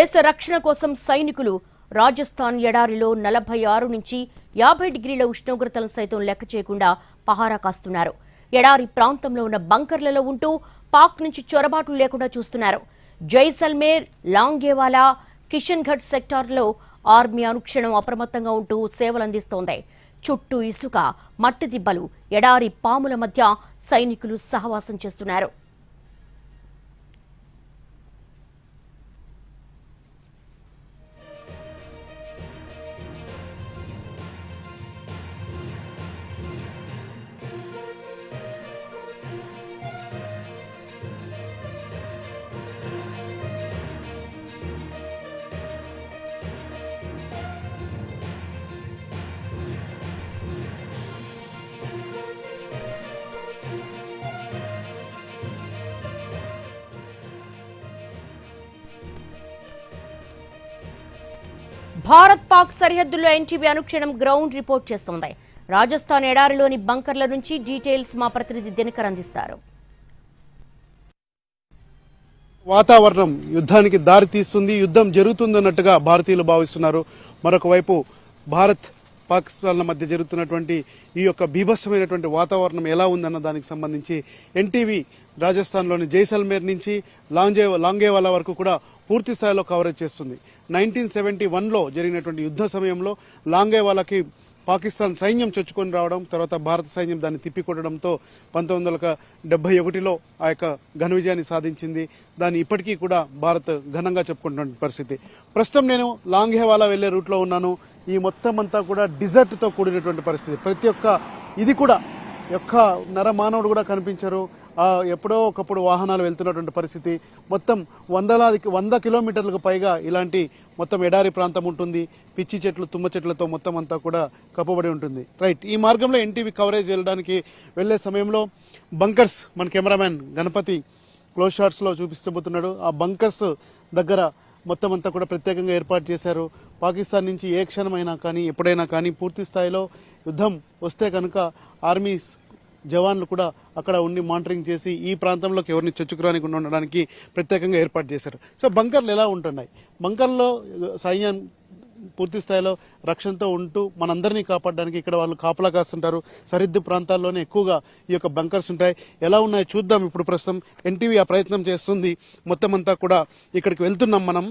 దేశ రక్షణ కోసం సైనికులు రాజస్థాన్ ఎడారిలో 46 నుంచి 50 డిగ్రీల ఉష్ణోగ్రతలను సైతం లెక్క చేయకుండా పహారా కాస్తున్నారు. ఎడారి ప్రాంతంలో ఉన్న బంకర్లలో ఉంటూ పాక్ నుంచి చొరబాట్లు లేకుండా చూస్తున్నారు. జైసల్మేర్, లాంగేవాలా, కిషన్గఢ్ సెక్టార్లో ఆర్మీ అనుక్షణం అప్రమత్తంగా ఉంటూ సేవలందిస్తోంది. చుట్టూ ఇసుక, మట్టి దిబ్బలు, ఎడారి పాముల మధ్య సైనికులు సహవాసం చేస్తున్నారు. భారత్ పాక్ సరిహద్దుల్లో ఎన్టీవీ అనుక్షణం గ్రౌండ్ రిపోర్ట్ చేస్తోంది. రాజస్థాన్ ఎడారిలోని బంకర్ల నుంచి డీటెయిల్స్ మా ప్రతినిధి దినకర్ అందిస్తారు. వాతావరణం యుద్ధానికి దారి తీస్తుంది, యుద్ధం జరుగుతుందన్నట్టుగా భారతీయులు భావిస్తున్నారు. మరొక వైపు భారత్ పాకిస్తాన్ల మధ్య జరుగుతున్నటువంటి ఈ యొక్క బీభత్సమైనటువంటి వాతావరణం ఎలా ఉందన్న దానికి సంబంధించి ఎన్టీవీ రాజస్థాన్లోని జైసల్మేర్ నుంచి లాంగేవాలా వరకు కూడా పూర్తి స్థాయిలో కవరేజ్ చేస్తుంది. 1971లో జరిగినటువంటి యుద్ధ సమయంలో లాంగేవాలాకి పాకిస్తాన్ సైన్యం చొచ్చుకొని రావడం, తర్వాత భారత సైన్యం దాన్ని తిప్పికొట్టడంతో 1971లో ఆ యొక్క ఘన విజయాన్ని సాధించింది. దాన్ని ఇప్పటికీ కూడా భారత్ ఘనంగా చెప్పుకుంటున్న పరిస్థితి. ప్రస్తుతం నేను లాంగేవాలా వెళ్లే రూట్లో ఉన్నాను. ఈ మొత్తం అంతా కూడా డిజర్ట్తో కూడినటువంటి పరిస్థితి. ప్రతి ఒక్క ఇది కూడా ఒక్క నరమానవుడు కూడా కనిపించరు. ఎప్పుడో ఒకప్పుడు వాహనాలు వెళ్తున్నటువంటి పరిస్థితి. మొత్తం 100 కిలోమీటర్లకు పైగా ఇలాంటి మొత్తం ఎడారి ప్రాంతం ఉంటుంది. పిచ్చి చెట్లు, తుమ్మ చెట్లతో మొత్తం అంతా కూడా కప్పబడి ఉంటుంది. రైట్, ఈ మార్గంలో ఎన్టీవీ కవరేజ్ వెళ్ళడానికి వెళ్లే సమయంలో బంకర్స్, మన కెమెరామ్యాన్ గణపతి క్లోజ్ షాట్స్లో చూపిస్తబోతున్నాడు. ఆ బంకర్స్ దగ్గర మొత్తం అంతా కూడా ప్రత్యేకంగా ఏర్పాటు చేశారు. పాకిస్తాన్ నుంచి ఏ క్షణమైనా కానీ ఎప్పుడైనా కానీ పూర్తి స్థాయిలో యుద్ధం వస్తే కనుక ఆర్మీ జవాన్లు కూడా అక్కడ ఉండి మానిటరింగ్ చేసి ఈ ప్రాంతంలోకి ఎవరిని చొచ్చుకురానికుండా ఉండడానికి ప్రత్యేకంగా ఏర్పాటు చేశారు. సో బంకర్లు ఎలా ఉంటున్నాయి? బంకర్లో సైన్యం పూర్తి స్థాయిలో రక్షణతో ఉంటూ మనందరినీ కాపాడడానికి ఇక్కడ వాళ్ళు కాపలా కాస్తుంటారు. సరిహద్దు ప్రాంతాల్లోనే ఎక్కువగా ఈ యొక్క బంకర్స్ ఉంటాయి. ఎలా ఉన్నాయో చూద్దాం. ఇప్పుడు ప్రస్తుతం ఎన్టీవీ ఆ ప్రయత్నం చేస్తుంది. మొత్తం అంతా కూడా ఇక్కడికి వెళ్తున్నాం. మనం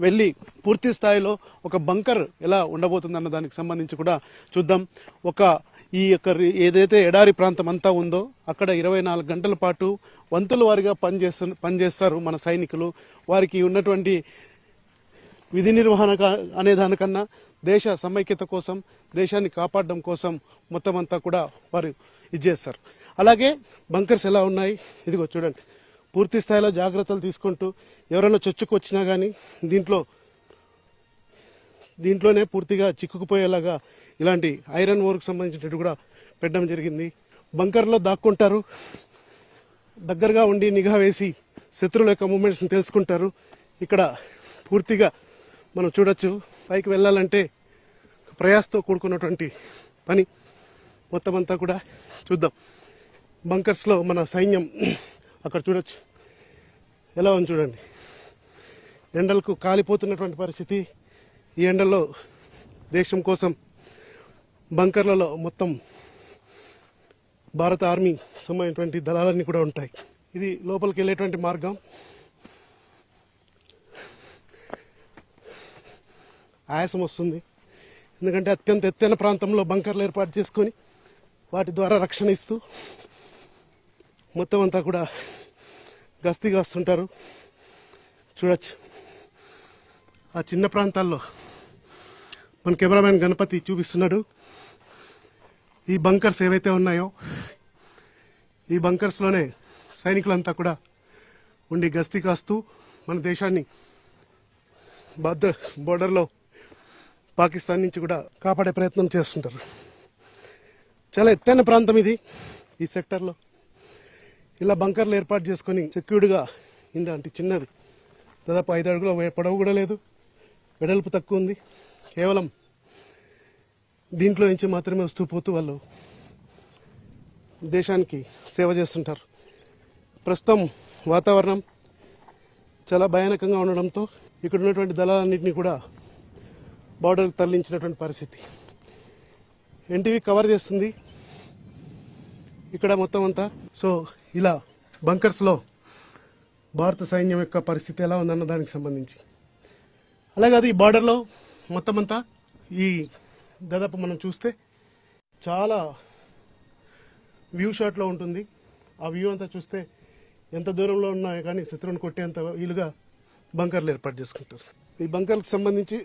వెళ్ళి పూర్తి స్థాయిలో ఒక బంకర్ ఎలా ఉండబోతుంది అన్న దానికి సంబంధించి కూడా చూద్దాం. ఈ యొక్క ఏదైతే ఎడారి ప్రాంతం అంతా ఉందో అక్కడ 24 గంటల పాటు వంతుల వారిగా పనిచేస్తారు మన సైనికులు. వారికి ఉన్నటువంటి విధి నిర్వహణ అనే దానికన్నా దేశ సమైక్యత కోసం, దేశాన్ని కాపాడడం కోసం మొత్తం అంతా కూడా వారు చేస్తారు. అలాగే బంకర్స్ ఎలా ఉన్నాయి ఇదిగో చూడండి. పూర్తి స్థాయిలో జాగ్రత్తలు తీసుకుంటూ ఎవరైనా చొచ్చుకొచ్చినా కానీ దీంట్లోనే పూర్తిగా చిక్కుకుపోయేలాగా ఇలాంటి ఐరన్ ఓర్కు సంబంధించినట్టు కూడా పెట్టడం జరిగింది. బంకర్లో దాక్కుంటారు. దగ్గరగా ఉండి నిఘా వేసి శత్రువుల యొక్క మూమెంట్స్ని తెలుసుకుంటారు. ఇక్కడ పూర్తిగా మనం చూడొచ్చు. పైకి వెళ్ళాలంటే ప్రయాసతో కూడుకున్నటువంటి పని. మొత్తం అంతా కూడా చూద్దాం. బంకర్స్లో మన సైన్యం అక్కడ చూడొచ్చు ఎలా ఉంది చూడండి. ఎండలకు కాలిపోతున్నటువంటి పరిస్థితి. ఈ ఎండల్లో దేశం కోసం బంకర్లలో మొత్తం భారత ఆర్మీ సంబంధించినటువంటి దళాలన్నీ కూడా ఉంటాయి. ఇది లోపలికి వెళ్ళేటువంటి మార్గం. ఆయాసం వస్తుంది, ఎందుకంటే అత్యంత ఎత్తైన ప్రాంతంలో బంకర్లు ఏర్పాటు చేసుకొని వాటి ద్వారా రక్షణ ఇస్తూ మొత్తం అంతా కూడా గస్తీగా వస్తుంటారు. చూడొచ్చు ఆ చిన్న ప్రాంతాల్లో మన కెమెరామ్యాన్ గణపతి చూపిస్తున్నాడు. ఈ బంకర్స్ ఏవైతే ఉన్నాయో ఈ బంకర్స్లోనే సైనికులంతా కూడా ఉండి గస్తీ కాస్తూ మన దేశాన్ని బోర్డర్లో పాకిస్తాన్ నుంచి కూడా కాపాడే ప్రయత్నం చేస్తుంటారు. చాలా ఎత్తైన ప్రాంతం ఇది. ఈ సెక్టర్లో ఇలా బంకర్లు ఏర్పాటు చేసుకొని సెక్యూర్డ్గా ఇలాంటి చిన్నది దాదాపు 5 అడుగుల పొడవు కూడా లేదు, వెడల్పు తక్కువ ఉంది. కేవలం దీంట్లో నుంచి మాత్రమే వస్తూ పోతూ వాళ్ళు దేశానికి సేవ చేస్తుంటారు. ప్రస్తుతం వాతావరణం చాలా భయానకంగా ఉండడంతో ఇక్కడ ఉన్నటువంటి దళాలన్నింటినీ కూడా బార్డర్కి తరలించినటువంటి పరిస్థితి. ఎన్టీవీ కవర్ చేస్తుంది ఇక్కడ మొత్తం అంతా. సో ఇలా బంకర్స్లో భారత సైన్యం యొక్క పరిస్థితి ఎలా ఉందన్న దానికి సంబంధించి, అలాగే అది బార్డర్లో మొత్తం అంతా ఈ దాదాపు మనం చూస్తే చాలా వ్యూ షాట్లో ఉంటుంది. ఆ వ్యూ అంతా చూస్తే ఎంత దూరంలో ఉన్నా కానీ శత్రువుని కొట్టేంత వీలుగా బంకర్లు ఏర్పాటు చేసుకుంటారు. ఈ బంకర్లకు సంబంధించి